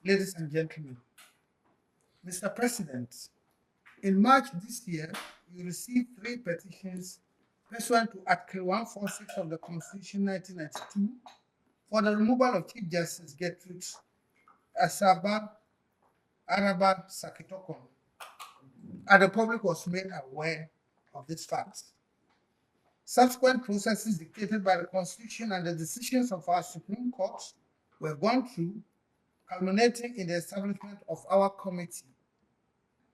Ladies and gentlemen, Mr. President, in March this year, you received 3 petitions pursuant to Article 146 of the Constitution 1992 for the removal of Chief Justice Gertrude Asaba Araba Sakitokon, and the public was made aware of this fact. Subsequent processes dictated by the Constitution and the decisions of our Supreme Court were gone through, culminating in the establishment of our committee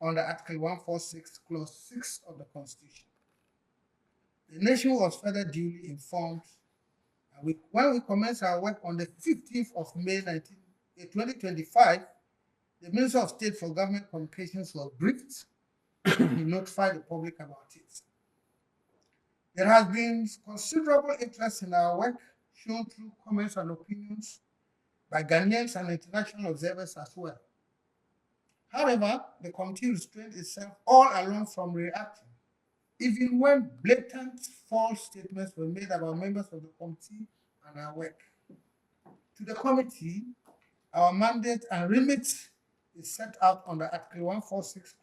under Article 146, Clause 6 of the Constitution. The nation was further duly informed, and when we commenced our work on the 15th of May 2025, the Minister of State for Government Communications was briefed and notified the public about it. There has been considerable interest in our work, shown through comments and opinions by Ghanaians and international observers as well. However, the committee restrained itself all along from reacting, even when blatant false statements were made about members of the committee and our work. To the committee, our mandate and remit is set out under Article 146,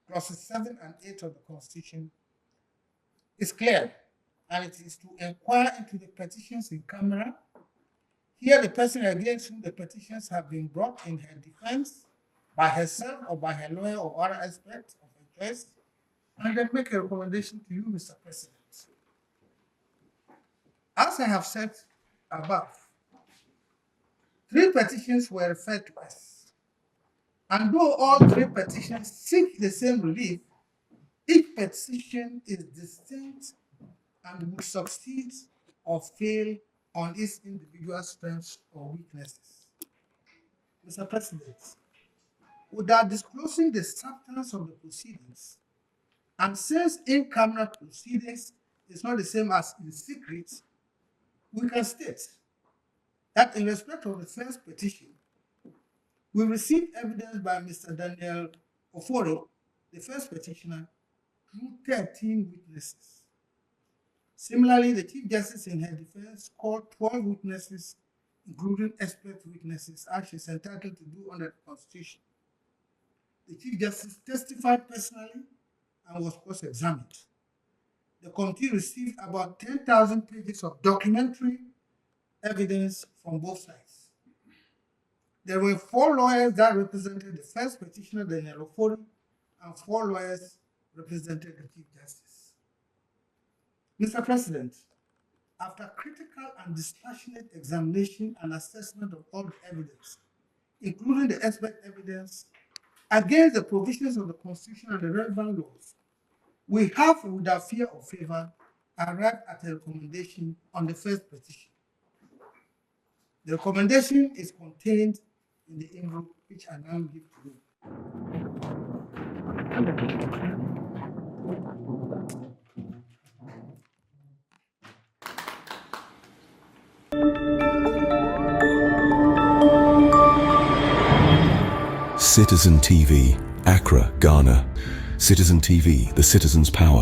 Clauses 7 and 8 of the Constitution. It's clear, and it is to inquire into the petitions in camera, hear the person against whom the petitions have been brought in her defense, by herself or by her lawyer or other aspect of her case, and then make a recommendation to you, Mr. President. As I have said above, 3 petitions were referred to us, and though all 3 petitions seek the same relief, each petition is distinct and would succeed or fail on its individual strengths or weaknesses. Mr. President, without disclosing the substance of the proceedings, and since in-camera proceedings is not the same as in secret, we can state that in respect of the first petition, we received evidence by Mr. Daniel Ofori, the first petitioner, through 13 witnesses. Similarly, the Chief Justice in her defense called 12 witnesses, including expert witnesses, as she is entitled to do under the Constitution. The Chief Justice testified personally and was cross-examined. The committee received about 10,000 pages of documentary evidence from both sides. There were 4 lawyers that represented the first petitioner, Daniel Ofori, and 4 lawyers represented the Chief Justice. Mr. President, after critical and dispassionate examination and assessment of all the evidence, including the expert evidence, against the provisions of the Constitution and the relevant laws, we have, without fear or favor, arrived at a recommendation on the first petition. The recommendation is contained in the envelope which I now give to you. Citizen TV, Accra, Ghana. Citizen TV, the citizen's power.